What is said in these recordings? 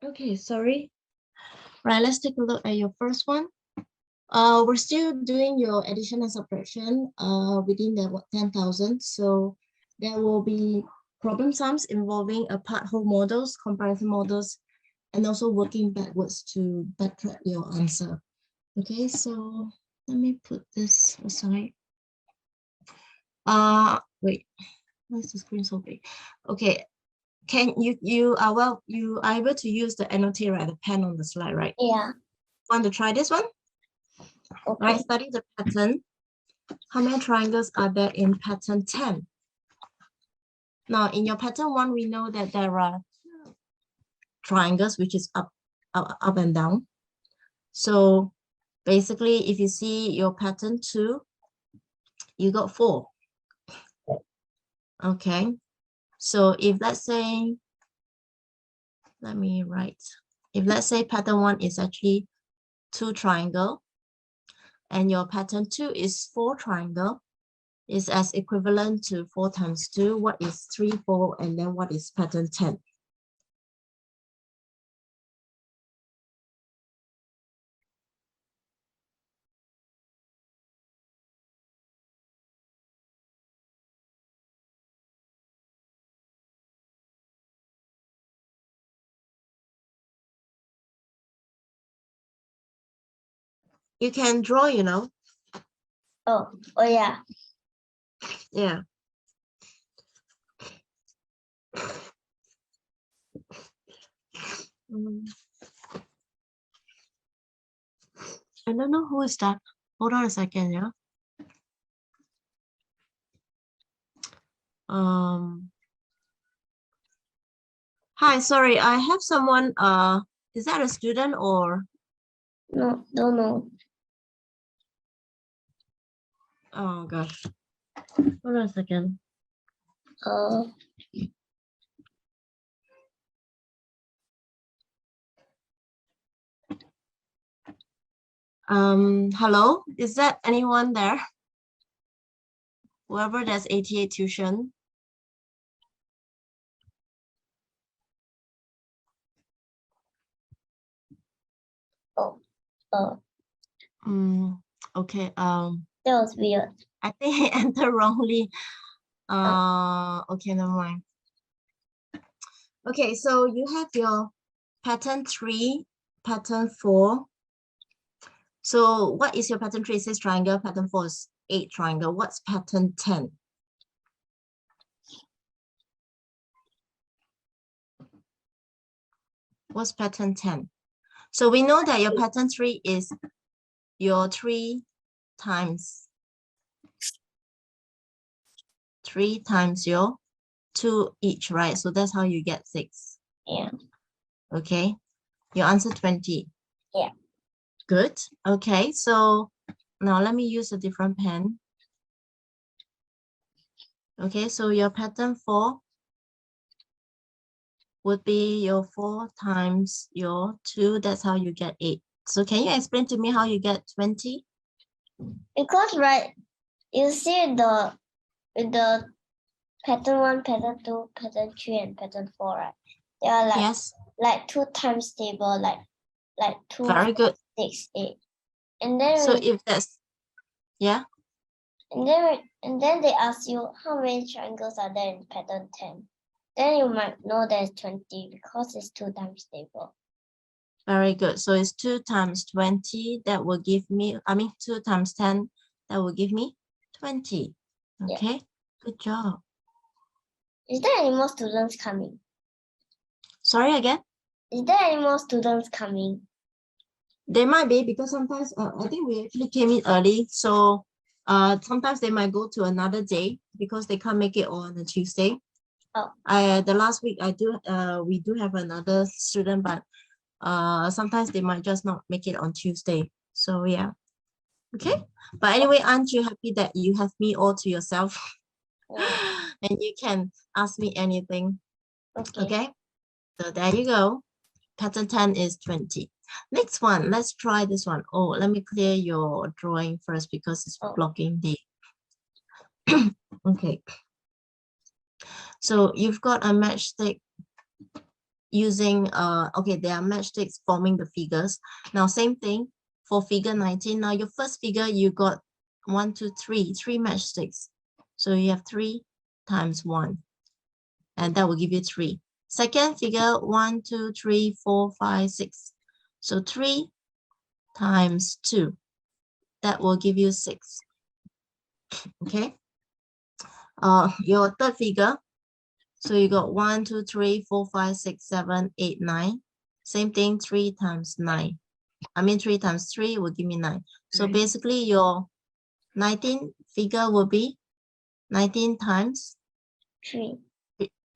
Okay, sorry. Right, let's take a look at your first one. We're still doing your addition and subtraction within the 10,000. So there will be problem sums involving a part whole models, comparison models, and also working backwards to backtrack your answer. Okay, so let me put this aside. Wait, why is the screen so big? Okay, can you are able to use the annotate, right, the pen on the slide, right? Yeah. Want to try this one? Okay. Right, study the pattern. How many triangles are there in pattern 10? Now, in your pattern 1, we know that there are triangles, which is up and down. So basically, if you see your pattern 2, you got 4. Okay. So if let's say, let me write, if let's say pattern 1 is actually 2 triangle, and your pattern 2 is 4 triangle, is as equivalent to 4 times 2. What is 3, 4, and then what is pattern 10? You can draw, you know. Oh yeah. Yeah. I don't know who is that. Hold on a second, yeah. Hi, sorry, I have someone, is that a student or? No, don't know. Oh gosh. Hold on a second. Hello, is that anyone there? Whoever does ATA tuition. Okay. That was weird. I think I entered wrongly. Okay, never mind. Okay, so you have your pattern 3, pattern 4. So what is your pattern 3? It says triangle. Pattern 4 is 8 triangle. What's pattern 10? What's pattern 10? So we know that your pattern 3 is your 3 times your 2 each, right? So that's how you get 6. Yeah. Okay. Your answer 20. Yeah. Good. Okay. So now let me use a different pen. Okay. So your pattern 4 would be your 4 times your 2. That's how you get 8. So can you explain to me how you get 20? Because, right, you see the pattern 1, pattern 2, pattern 3, and pattern 4, right? They are like, yes, like 2 times table, like 2, very good. 6, 8. And then so if that's, yeah. And then they ask you how many triangles are there in pattern 10. Then you might know there's 20 because it's 2 times table. Very good. So it's 2 times 20. That will give me, 2 times 10. That will give me 20. Okay. Yeah. Good job. Is there any more students coming? Sorry again? Is there any more students coming? There might be, because sometimes I think we actually came in early. So sometimes they might go to another day because they can't make it on a Tuesday. Oh. The last week we do have another student, but sometimes they might just not make it on Tuesday. So yeah. Okay. But anyway, aren't you happy that you have me all to yourself? And you can ask me anything. Okay. So there you go. Pattern 10 is 20. Next one, let's try this one. Oh, let me clear your drawing first because it's blocking the. Okay. So you've got a matchstick using, okay, there are matchsticks forming the figures. Now, same thing for figure 19. Now, your first figure, you got 1, 2, 3, 3 matchsticks. So you have 3 times 1, and that will give you 3. Second figure, 1, 2, 3, 4, 5, 6. So 3 times 2, that will give you 6. Okay. Your third figure, so you got 1, 2, 3, 4, 5, 6, 7, 8, 9. Same thing, 3 times 9. I mean, 3 times 3 will give me 9. So basically, your 19 figure will be 19 times 3.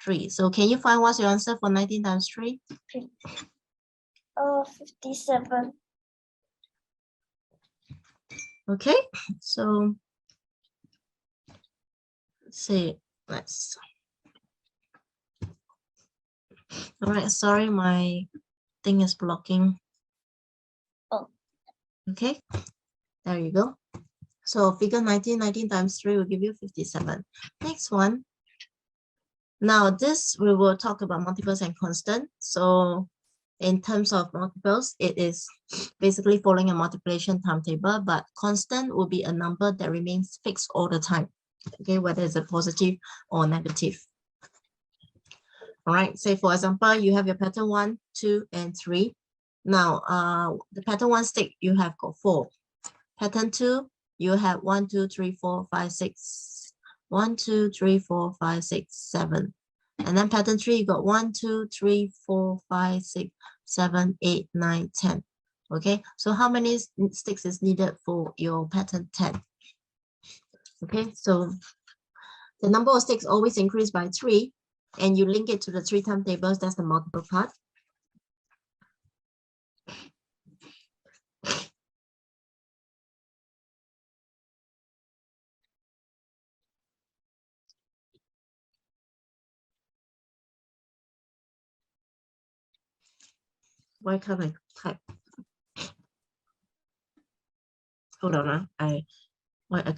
3. So can you find what's your answer for 19 times 3? 57. Okay, so say let's. All right, sorry, my thing is blocking. Oh. Okay, there you go. So figure 19, 19 times 3 will give you 57. Next one. Now this, we will talk about multiples and constant. So in terms of multiples, it is basically following a multiplication timetable, but constant will be a number that remains fixed all the time. Okay, whether it's a positive or negative. All right, say for example, you have your pattern 1, 2, and 3. Now, the pattern 1 stick, you have got 4. Pattern 2, you have 1, 2, 3, 4, 5, 6. 1, 2, 3, 4, 5, 6, 7. And then pattern 3, you got 1, 2, 3, 4, 5, 6, 7, 8, 9, 10. Okay, so how many sticks is needed for your pattern 10? Okay, so the number of sticks always increase by 3, and you link it to the 3 timetables. That's the multiple part. Why can't I type? Hold on, I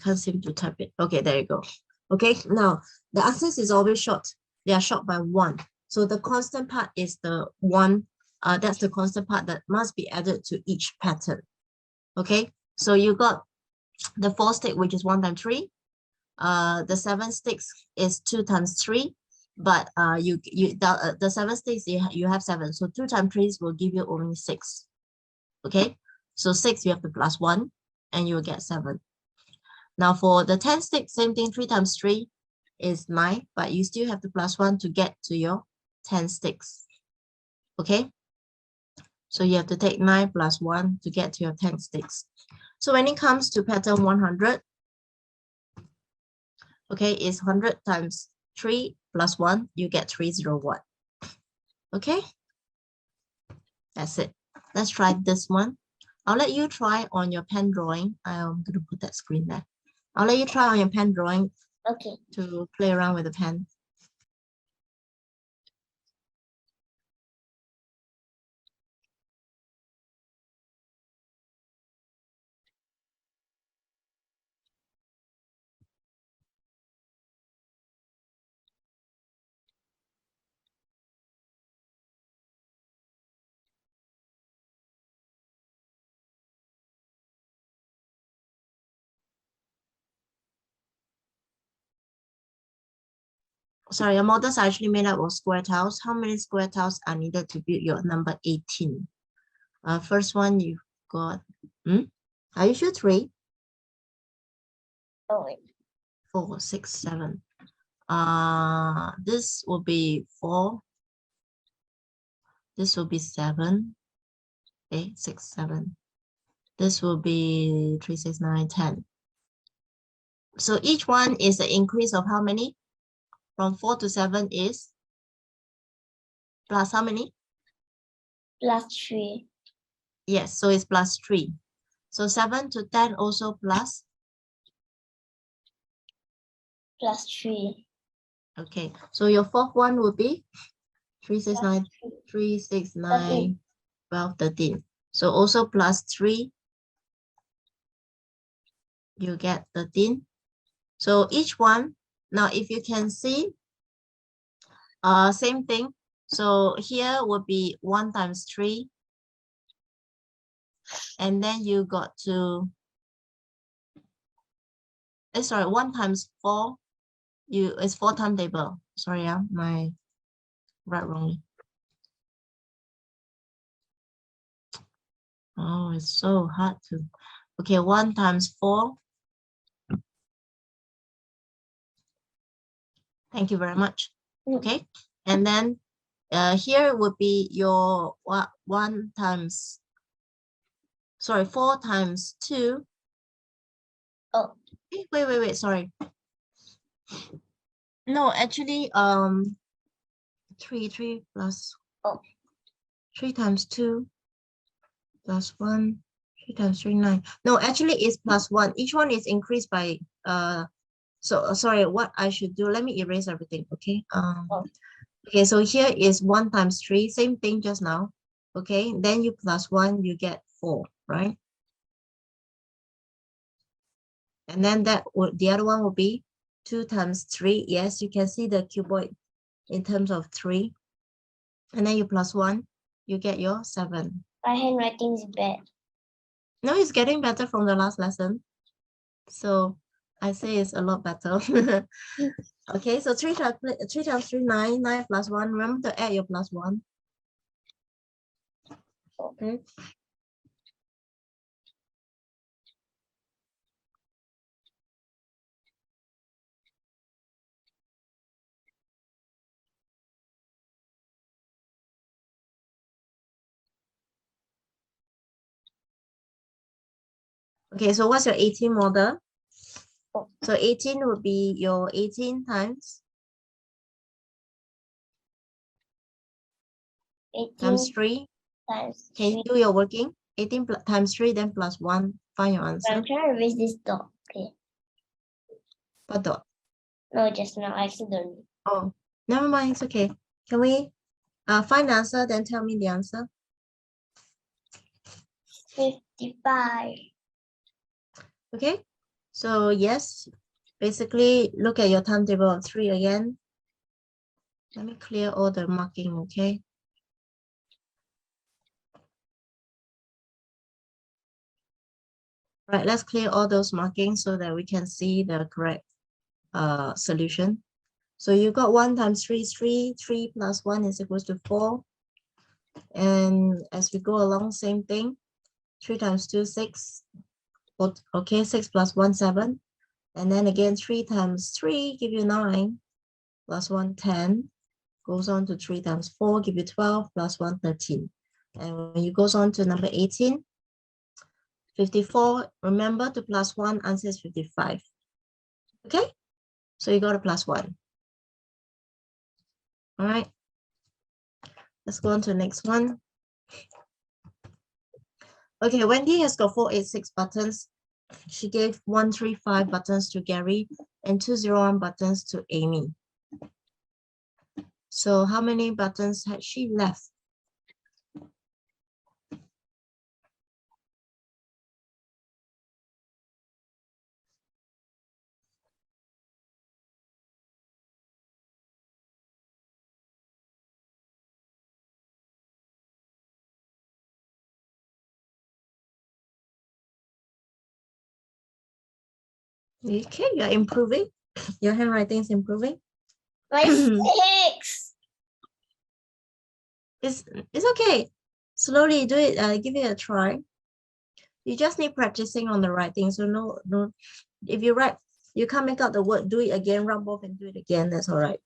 can't seem to type it. Okay, there you go. Okay, now the answers is always short. They are short by 1. So the constant part is the 1. That's the constant part that must be added to each pattern. Okay, so you got the 4 stick, which is 1 times 3. The 7 sticks is 2 times 3. But the 7 sticks, you have 7. So 2 times 3 will give you only 6. Okay, so 6, you have to plus 1, and you will get 7. Now for the 10 sticks, same thing, 3 times 3 is 9, but you still have to plus 1 to get to your 10 sticks. Okay, so you have to take 9 plus 1 to get to your 10 sticks. So when it comes to pattern 100, okay, it's 100 times 3 plus 1, you get 301. Okay, that's it. Let's try this one. I'll let you try on your pen drawing. I'm going to put that screen there. I'll let you try on your pen drawing. Okay. To play around with the pen. Sorry, your models are actually made up of square tiles. How many square tiles are needed to build your number 18? First one you've got, are you sure 3? Oh, wait. 4, 6, 7. This will be 4. This will be 7. 8, 6, 7. This will be 3, 6, 9, 10. So each one is an increase of how many? From 4 to 7 is plus how many? Plus 3. Yes, so it's plus 3. So 7 to 10 also plus? Plus 3. Okay, so your fourth one will be 3, 6, 9, 3. 3, 6, 9, 12, 13. So also plus 3, you get 13. So each one, now if you can see, same thing. So here would be 1 times 3. And then you got to, sorry, 1 times 4. It's 4 timetable. Sorry, my right wrongly. Oh, it's so hard to. Okay, 1 times 4. Thank you very much. Okay, and then here would be your 4 times 2. Oh. Wait, sorry. No, actually, 3 plus 3 times 2 plus 1, 3 times 3, 9. No, actually it's plus 1. Each one is increased by so sorry, what I should do, let me erase everything. Okay. Okay, so here is 1 times 3, same thing just now. Okay, then you plus 1, you get 4, right? And then the other one will be 2 times 3. Yes, you can see the cuboid in terms of 3. And then you plus 1, you get your 7. My handwriting is bad. No, it's getting better from the last lesson. So I say it's a lot better. Okay, so 3 times 3, 9, 9 plus 1. Remember to add your plus 1. Okay. Okay, so what's your 18 model? So 18 would be your 18 times 18 times 3. times Can 3. you do your working? 18 times 3, then plus 1. Find your answer. I'm trying to erase this dot. Okay. What dot? No, just now accidentally. Oh, never mind. It's okay. Can we find the answer, then tell me the answer? 55. Okay. So yes, basically look at your timetable of 3 again. Let me clear all the marking, okay? Right, let's clear all those markings so that we can see the correct solution. So you got 1 times 3 is 3. 3 plus 1 is equals to 4. And as we go along, same thing. 3 times 2, 6. Okay, 6 plus 1, 7. And then again, 3 times 3 give you 9. Plus 1, 10. Goes on to 3 times 4 give you 12. Plus 1, 13. And when you goes on to number 18, 54, remember to plus 1, answer is 55. Okay, so you got a plus 1. All right, let's go on to the next one. Okay, Wendy has got 486 buttons. She gave 135 buttons to Gary and 201 buttons to Amy. So how many buttons had she left? Okay, you're improving. Your handwriting is improving. My 6. It's okay. Slowly do it. Give it a try. You just need practicing on the writing. So no. If you write, you can't make out the word. Do it again. Rub off and do it again. That's all right.